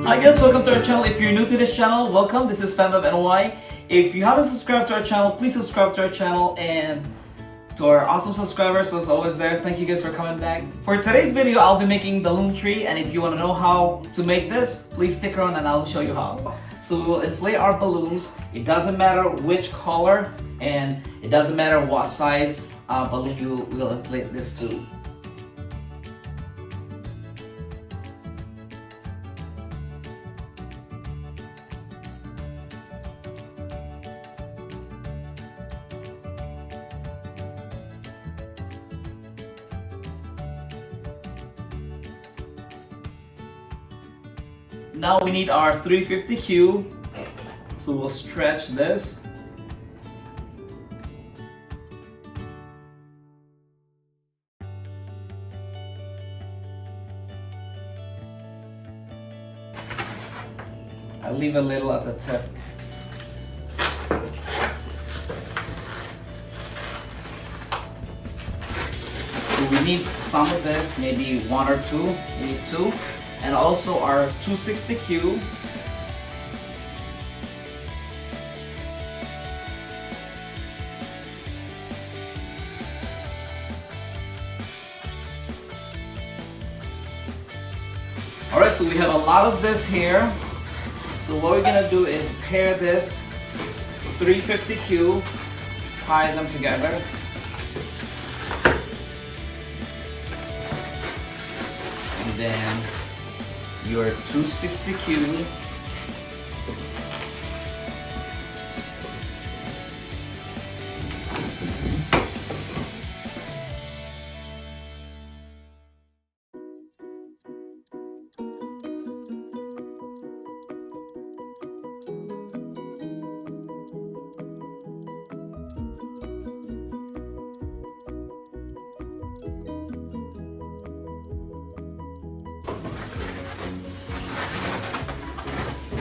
Hi guys, welcome to our channel. If you're new to this channel, welcome. This is Fambam NY. If you haven't subscribed to our channel, please subscribe to our channel, and to our awesome subscribers who's always there, thank you guys for coming back. For today's video, I'll be making balloon tree, and if you want to know how to make this, please stick around and I'll show you how. So we will inflate our balloons. It doesn't matter which color and it doesn't matter what size balloon you will inflate this to. Now we need our 350 cube, so we'll stretch this. I'll leave a little at the tip. So we need some of this, maybe one or two, maybe two. And also our 260 cube. Alright, so we have a lot of this here. So what we're gonna do is pair this 350 cube, tie them together. And then your 260 cube,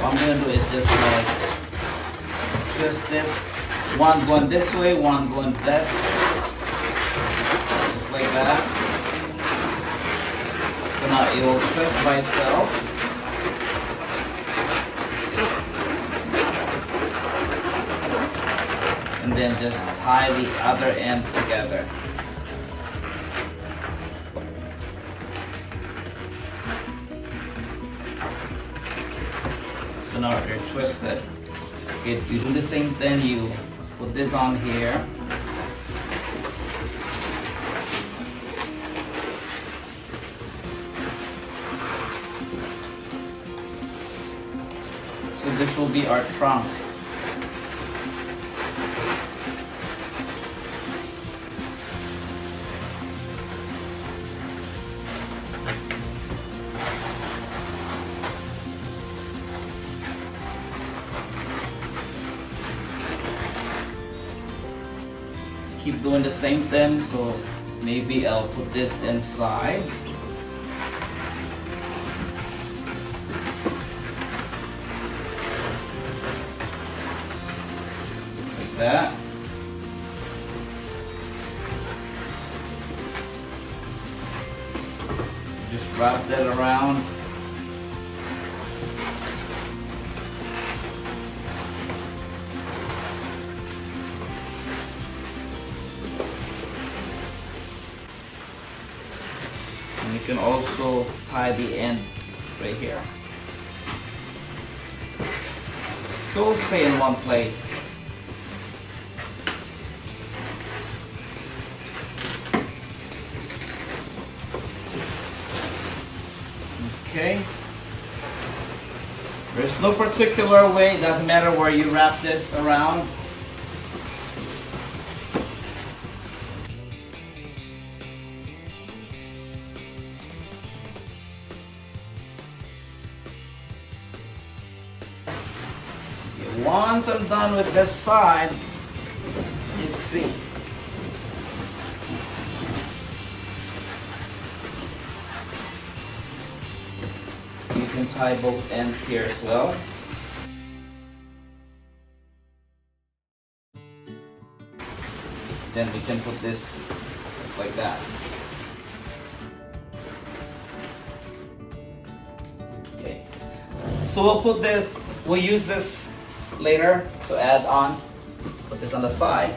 what I'm gonna do is just like twist this, one going this way, one going this, just like that. So now it will twist by itself. And then just tie the other end together. So now they're twisted. Okay, you do the same thing, you put this on here. So this will be our trunk. Keep doing the same thing, so maybe I'll put this inside. Like that. Just wrap that around. You can also tie the end right here. So it'll stay in one place. Okay. There's no particular way, it doesn't matter where you wrap this around. Once I'm done with this side, let's see. You can tie both ends here as well. Then we can put this just like that. Okay. So we'll use this later to add on. Put this on the side.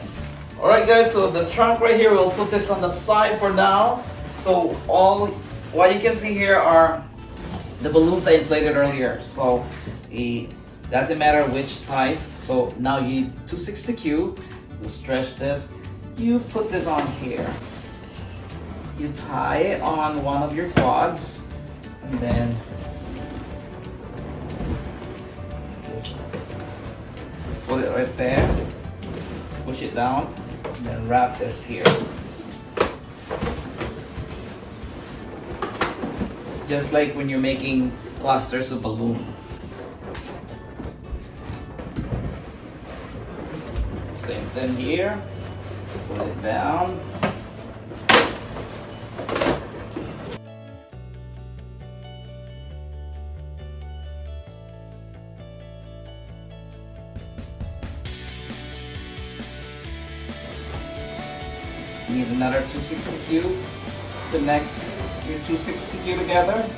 Alright guys, so the trunk right here, we'll put this on the side for now. So what you can see here are the balloons I inflated earlier. So it doesn't matter which size. So now you need 260Q. You stretch this. You put this on here. You tie it on one of your quads, and then just put it right there. Push it down, and then wrap this here. Just like when you're making clusters of balloon. Same thing here. Pull it down. Need another 260Q. Connect your 260Q together.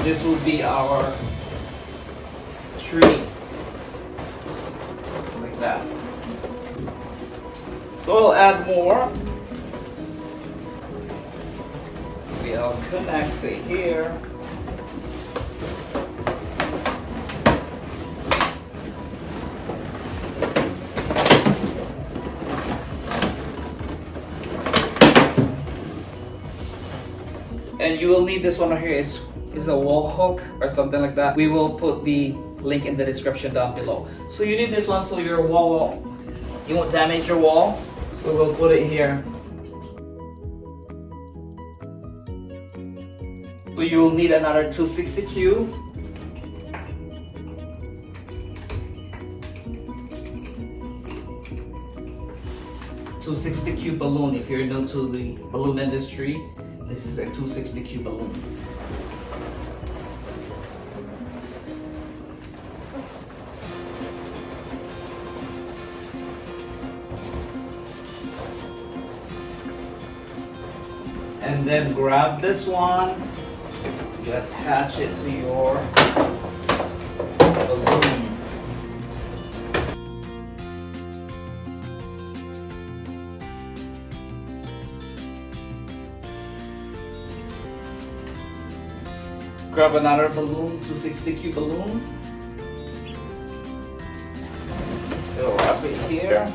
This will be our tree. Just like that. So I'll add more. We'll connect it here. And you will need this one right here is a wall hook or something like that. We will put the link in the description down below. So you need this one so your wall you won't damage your wall. So we'll put it here. So you will need another 260Q. $260Q balloon. If you're new to the balloon industry, this is a 260Q balloon. And then grab this one, you attach it to your balloon. Grab another balloon, 260Q balloon. So wrap it here.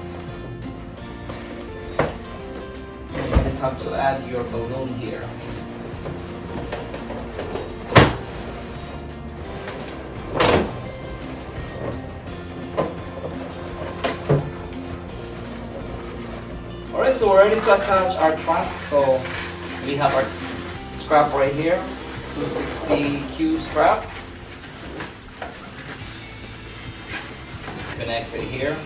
You just have to add your balloon here. Alright, so we're ready to attach our trunk. So we have our scrap right here, 260Q scrap. Connect it here.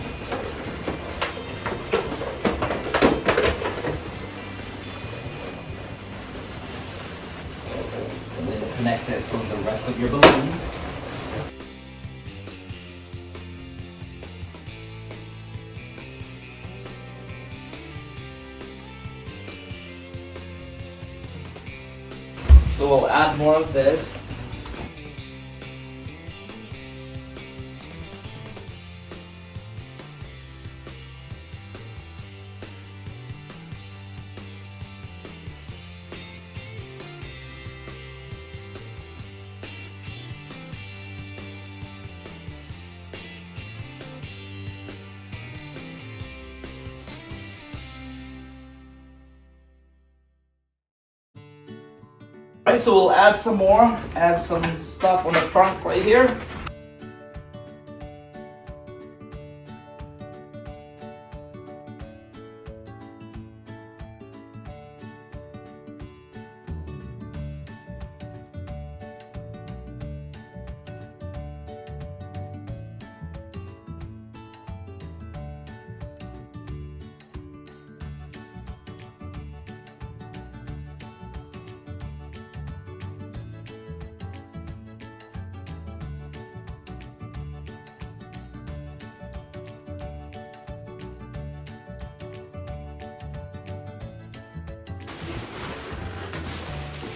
And then connect it to the rest of your balloon. So we'll add more of this. Alright, so we'll add some more, add some stuff on the trunk right here.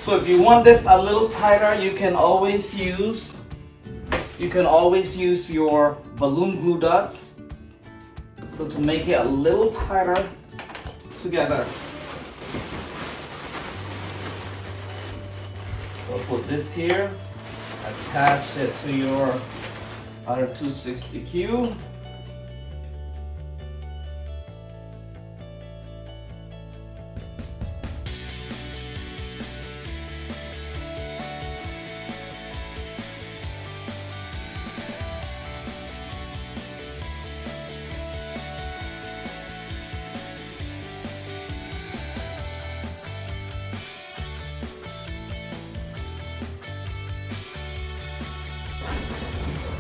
So if you want this a little tighter, you can always use your balloon glue dots. So to make it a little tighter together. So put this here, attach it to your other 260Q.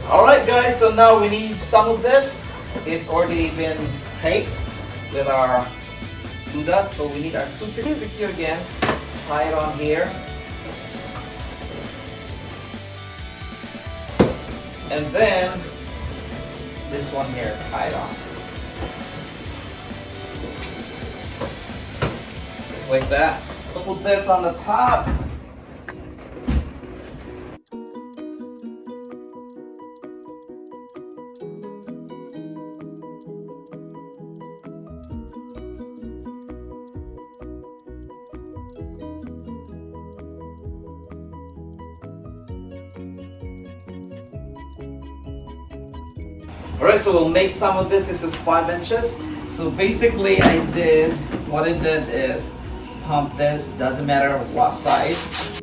Alright guys, so now we need some of this. It's already been taped with our glue dots, so we need our 260Q again. Tie it on here. And then this one here, tie it on. Just like that. We'll put this on the top. Alright, so we'll make some of this. This is 5 inches. So basically what I did is pump this, doesn't matter what size.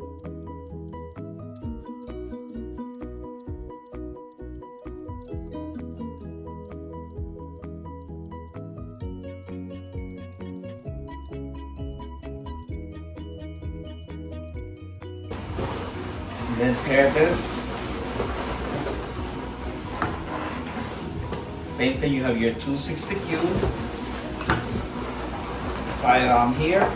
And then pair this. Same thing, you have your 260Q. Tie it on here.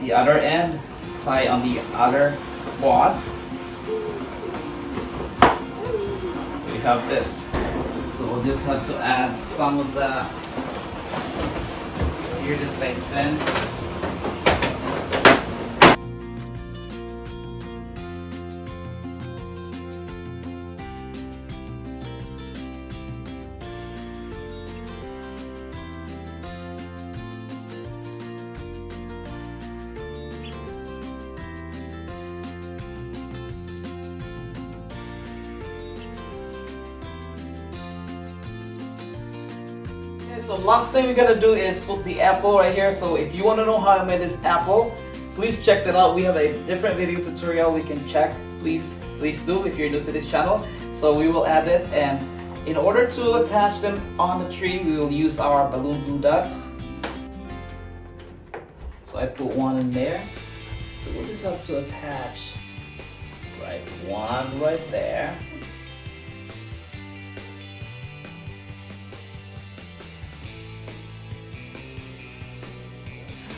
The other end, tie on the other quad. So we have this. So we'll just have to add some of the, here the same thing. So last thing we're gonna do is put the apple right here. So if you want to know how I made this apple, please check that out. We have a different video tutorial we can check. Please do if you're new to this channel. So we will add this, and in order to attach them on the tree, we will use our balloon glue dots. So I put one in there. So we'll just have to attach one right there.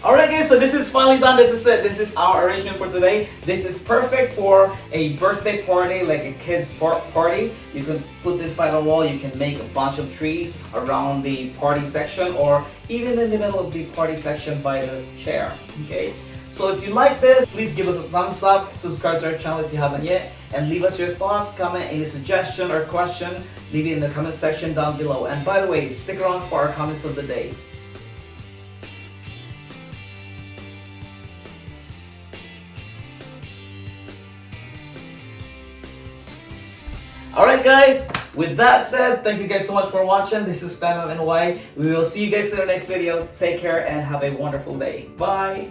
Alright guys, so this is finally done. This is it. This is our arrangement for today. This is perfect for a birthday party, like a kid's party. You can put this by the wall. You can make a bunch of trees around the party section, or even in the middle of the party section by the chair. Okay? So if you like this, please give us a thumbs up, subscribe to our channel if you haven't yet, and leave us your thoughts, comment, any suggestion or question, leave it in the comment section down below. And by the way, stick around for our comments of the day. Alright guys, with that said, thank you guys so much for watching. This is Fambam NY. We will see you guys in the next video. Take care and have a wonderful day. Bye!